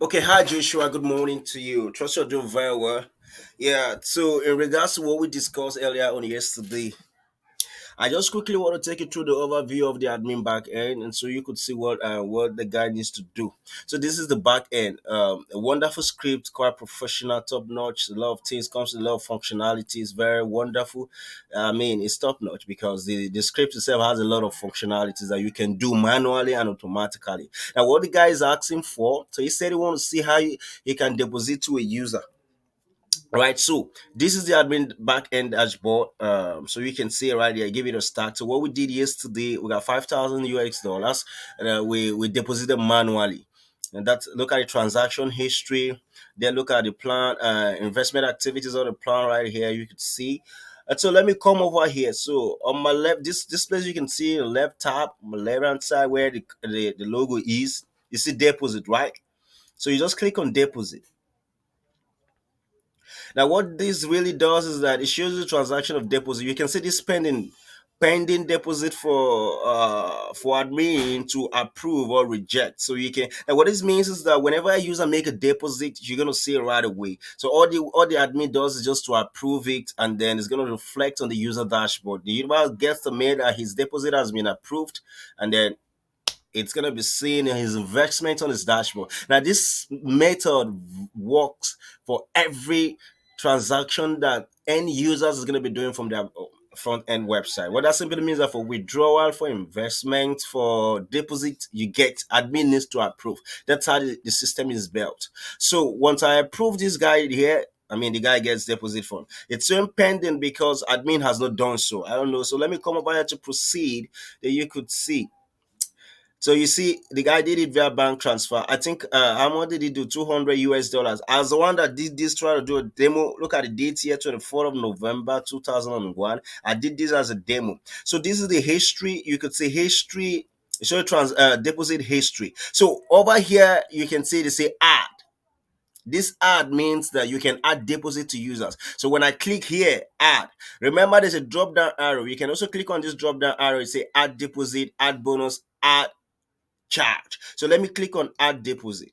Okay, hi Joshua. Good morning to you. Trust you're doing very well. Yeah, so in regards to what we discussed earlier on yesterday, I just quickly want to take you through the overview of the admin back end, and so you could see what the guy needs to do. So this is the back end. A wonderful script, quite professional, top notch. A lot of things comes with a lot of functionalities. Very wonderful. I mean, it's top notch because the script itself has a lot of functionalities that you can do manually and automatically. Now, what the guy is asking for, so he said he want to see how he can deposit to a user. Right, so this is the admin backend dashboard. So you can see right here, give it a start. So what we did yesterday, we got 5,000 UX dollars, and we deposited manually. And that's look at the transaction history. Then look at the plan, investment activities on the plan right here. You can see. And so let me come over here. So on my left, this place you can see the left top, on my left hand side where the logo is. You see deposit, right? So you just click on deposit. Now, what this really does is that it shows the transaction of deposit. You can see this pending deposit for admin to approve or reject. So you can, and what this means is that whenever a user make a deposit, you're gonna see it right away. So all the admin does is just to approve it, and then it's gonna reflect on the user dashboard. The user gets the mail that his deposit has been approved, and then it's going to be seeing his investment on his dashboard. Now, this method works for every transaction that end users is going to be doing from their front end website. What that simply means that for withdrawal, for investment, for deposit, you get admin needs to approve. That's how the system is built. So once I approve this guy here, I mean, the guy gets deposit fund. It's still pending because admin has not done so. I don't know. So let me come over here to proceed. That you could see. So you see, the guy did it via bank transfer. I think how much did he do? 200 US dollars. As the one that did this, try to do a demo. Look at the date here, 24th of November 2001. I did this as a demo. So this is the history. You could say history. Show deposit history. So over here, you can see they say add. This add means that you can add deposit to users. So when I click here, add. Remember, there's a drop down arrow. You can also click on this drop down arrow. It say add deposit, add bonus, add charge. So let me click on add deposit.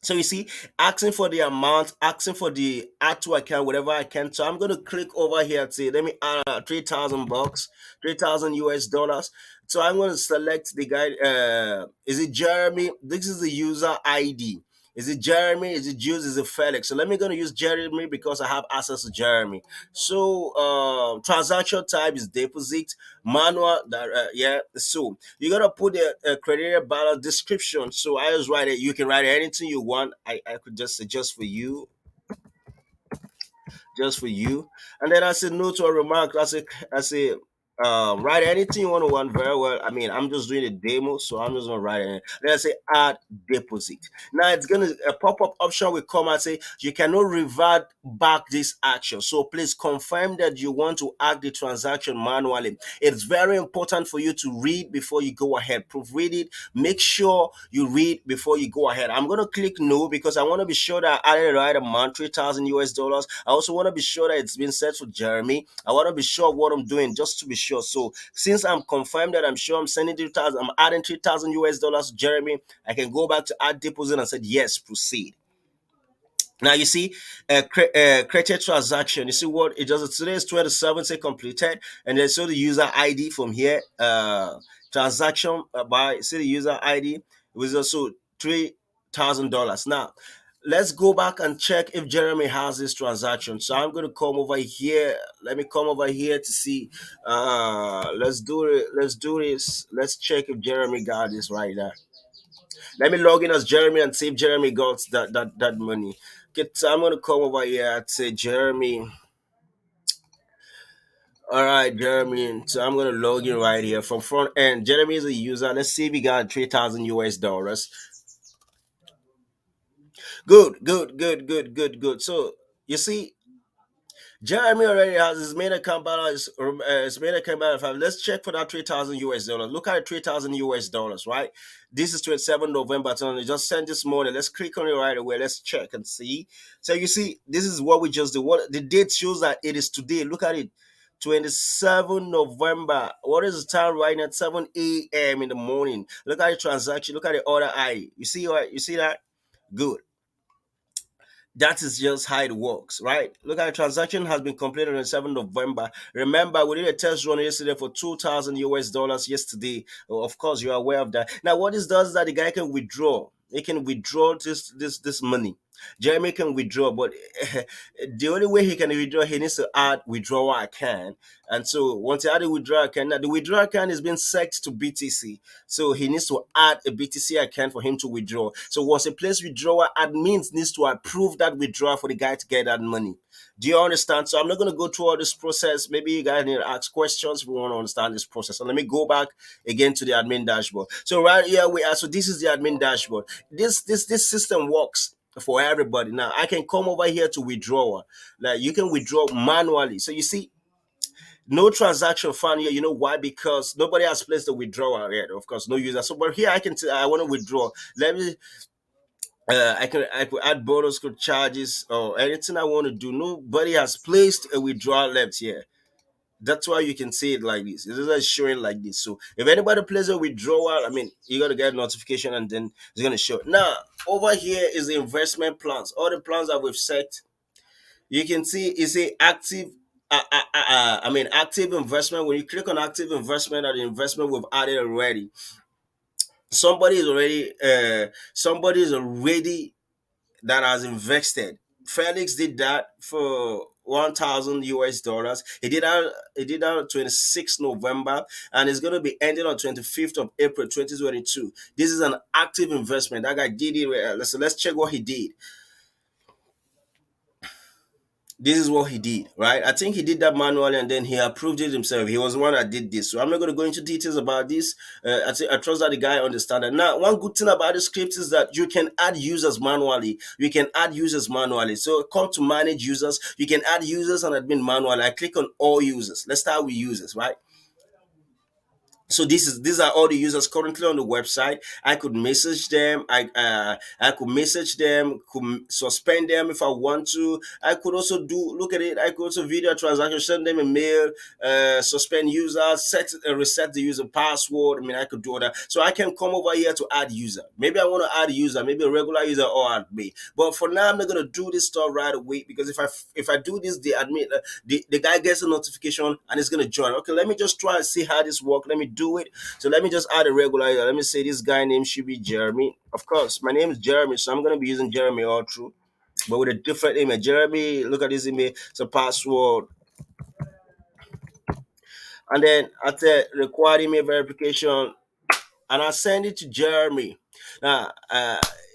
So you see, asking for the amount, asking for the add to account, whatever I can. So I'm going to click over here and say, let me add 3,000 bucks, 3,000 US dollars. So I'm going to select the guy. Is it Jeremy? This is the user ID. Is it Jeremy? Is it Jules? Is it Felix? So let me going to use Jeremy because I have access to Jeremy. So transaction type is deposit, manual. Yeah. So you gotta put a criteria balance description. So I just write it. You can write anything you want. I could just suggest for you, just for you. And then I say no to a remark. I say write anything you want very well. I mean, I'm just doing a demo, so I'm just gonna write it. Then I say add deposit. Now it's gonna a pop-up option will come and say you cannot revert back this action. So please confirm that you want to add the transaction manually. It's very important for you to read before you go ahead. Proofread it. Make sure you read before you go ahead. I'm gonna click no because I want to be sure that I added the right amount, 3,000 US dollars. I also want to be sure that it's been set for Jeremy. I want to be sure of what I'm doing just to be sure. So since I'm confirmed that I'm sure I'm sending 3,000, I'm adding 3,000 US dollars to Jeremy, I can go back to add deposit and said yes, proceed. Now you see, created transaction. You see what it does. Today is 27, say completed, and then show the user ID from here. Transaction by see the user ID. It was also $3,000. Now let's go back and check if Jeremy has this transaction. So I'm going to come over here. Let me come over here to see. Let's do it. Let's do this. Let's check if Jeremy got this right now. Let me log in as Jeremy and see if Jeremy got that money. Okay, so I'm gonna come over here and say Jeremy. All right, Jeremy. So I'm gonna log in right here from front end. Jeremy is a user. Let's see if he got 3,000 US dollars. Good, good, good, good, good, good. So you see, Jeremy already has his main account balance. His main account balance. Let's check for that 3,000 US dollars. Look at 3,000 US dollars, right? This is 27 November. So they just sent this morning. Let's click on it right away. Let's check and see. So you see, this is what we just do. What the date shows that it is today. Look at it. 27 November. What is the time right now? 7 a.m. in the morning. Look at the transaction. Look at the order ID. You see what you see that? Good. That is just how it works, right? Look at the transaction has been completed on the 7th of November. Remember, we did a test run yesterday for 2,000 US dollars yesterday. Of course, you're aware of that. Now, what this does is that the guy can withdraw. He can withdraw this money. Jeremy can withdraw, but the only way he can withdraw, he needs to add withdrawal account. And so once he add a withdrawal account, now the withdrawal account is being set to BTC. So he needs to add a BTC account for him to withdraw. So once he places withdrawal, admins needs to approve that withdrawal for the guy to get that money. Do you understand? So I'm not going to go through all this process. Maybe you guys need to ask questions if we want to understand this process. So let me go back again to the admin dashboard. So right here we are. So this is the admin dashboard. This system works for everybody. Now I can come over here to withdrawal. Like you can withdraw manually. So you see, no transaction found here. You know why? Because nobody has placed the withdrawal yet. Of course, no user. So, but here I can. I want to withdraw. Let me. I could add bonus code charges or anything I want to do. Nobody has placed a withdrawal left here. That's why you can see it like this. It's just showing like this. So if anybody plays a withdrawal, I mean, you got to get a notification and then it's going to show. Now over here is the investment plans. All the plans that we've set. You can see it's a active. I mean, active investment. When you click on active investment, or the investment we've added already, somebody is already that has invested. Felix did that for 1,000 US dollars. He did that on 26th November, and it's going to be ending on 25th of April 2022. This is an active investment. That guy did it. Let's check what he did. This is what he did, right? I think he did that manually and then he approved it himself. He was the one that did this. So I'm not going to go into details about this. I trust that the guy understands it. Now, one good thing about the script is that you can add users manually. You can add users manually. So come to manage users. You can add users and admin manually. I click on all users. Let's start with users, right? So these are all the users currently on the website. I could message them. I could message them, could suspend them if I want to. I could also look at it. I could also video transaction, send them a mail, suspend users, reset the user password. I mean, I could do all that. So I can come over here to add user. Maybe I want to add a user, maybe a regular user or add me. But for now, I'm not gonna do this stuff right away because if I do this, the guy gets a notification and it's gonna join. Okay, let me just try and see how this works. Let me do it. So let me just add a regular user. Let me say this guy name should be Jeremy. Of course, my name is Jeremy, so I'm gonna be using Jeremy all through, but with a different email. Jeremy, look at this email. It's a password, and then I said required email verification, and I send it to Jeremy. Now,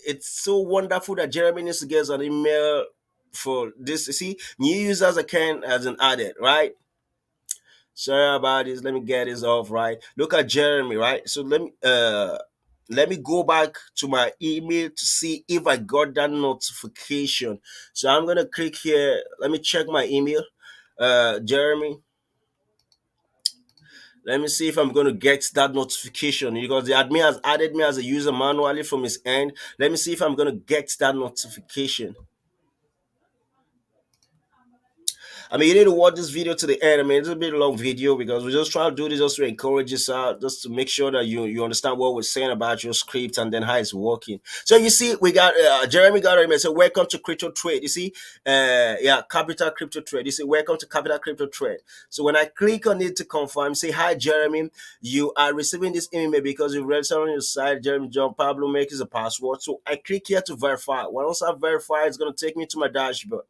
it's so wonderful that Jeremy needs to get an email for this. You see, new users account hasn't added, right? Sorry about this. Let me get this off right. Look at Jeremy, right? So let me go back to my email to see if I got that notification. So I'm gonna click here. Let me check my email. Jeremy. Let me see if I'm going to get that notification because the admin has added me as a user manually from his end. Let me see if I'm going to get that notification. I mean, you need to watch this video to the end. I mean, it's a bit long video because we're just trying to do this just to encourage us out, just to make sure that you understand what we're saying about your script and then how it's working. So you see, we got Jeremy got a email. So welcome to Crypto Trade. You see, yeah, Capital Crypto Trade. You see, welcome to Capital Crypto Trade. So when I click on it to confirm, say hi, Jeremy. You are receiving this email because you've registered on your site. Jeremy John Pablo makes a password. So I click here to verify. Once I verify, it's going to take me to my dashboard.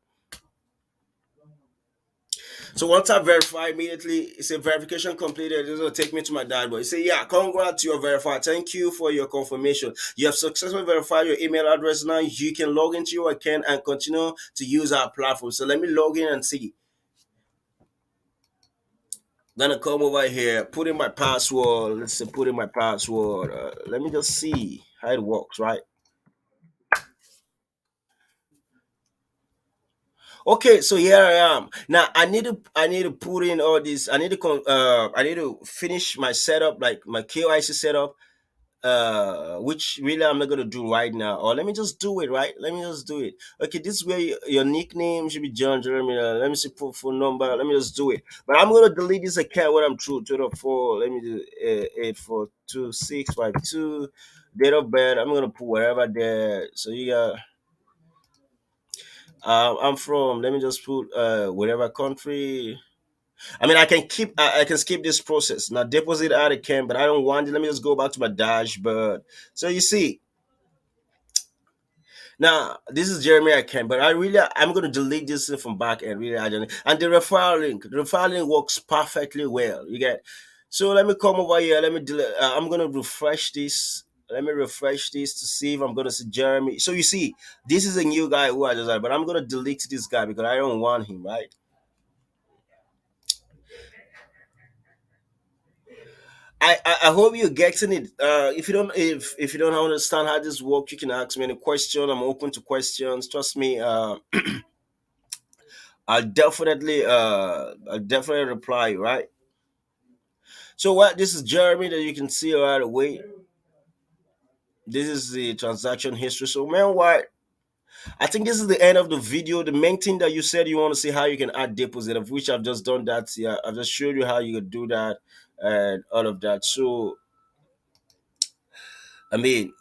So once I verify immediately, it's a verification completed. It's gonna take me to my dashboard. You say, yeah, congrats, you're verified. Thank you for your confirmation. You have successfully verified your email address. Now you can log into your account and continue to use our platform. So let me log in and see. Gonna come over here, put in my password. Let's say put in my password. Let me just see how it works, right? Okay, so here I am. Now I need to put in all this. I need to finish my setup, like my KYC setup. which really I'm not gonna do right now. Or let me just do it, right? Let me just do it. Okay, this is where your nickname should be John Jeremy. Let me see phone number. Let me just do it. But I'm gonna delete this account when I'm through. 204. Let me do 842652. Date of birth. I'm gonna put wherever there. So you got. I'm from. Let me just put whatever country. I mean, I can skip this process now. Deposit out account, but I don't want it. Let me just go back to my dashboard. So you see, now this is Jeremy account, but I'm going to delete this thing from back end. Really, I don't. And the referral link works perfectly well. You get. So let me come over here. Let me delete. I'm going to refresh this. Let me refresh this to see if I'm going to see Jeremy. So you see, this is a new guy who I just had, but I'm going to delete this guy because I don't want him, right? I hope you're getting it. If you don't understand how this works, you can ask me any question. I'm open to questions. Trust me. I'll definitely reply. Right. So what? This is Jeremy that you can see right away. This is the transaction history. So man, what? I think this is the end of the video. The main thing that you said you want to see how you can add deposit, of which I've just done that. Yeah, I've just showed you how you could do that and all of that. So I mean,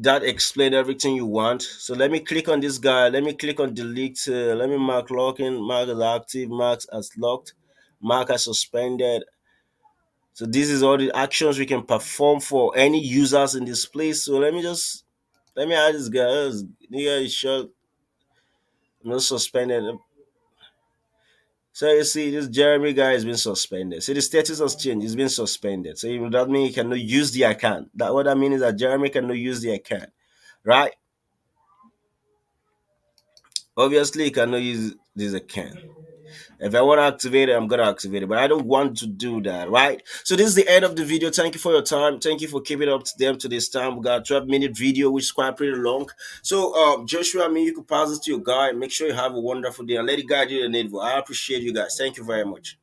that explain everything you want. So let me click on this guy. Let me click on delete. Let me mark locking, mark as active, mark as locked, mark as suspended. So this is all the actions we can perform for any users in this place. So let me add this guy. This nigga is short, not suspended. So you see, this Jeremy guy has been suspended. See, the status has changed. He's been suspended. So that means he cannot use the account. That what that means is that Jeremy cannot use the account, right? Obviously, you cannot use this account. If I want to activate it, I'm gonna activate it, but I don't want to do that, right? So this is the end of the video. Thank you for your time. Thank you for keeping up to them to this time. We got a 12-minute video, which is quite pretty long. So, Joshua, I mean, you could pass this to your guy. Make sure you have a wonderful day and let it guide you the needful. I appreciate you guys. Thank you very much.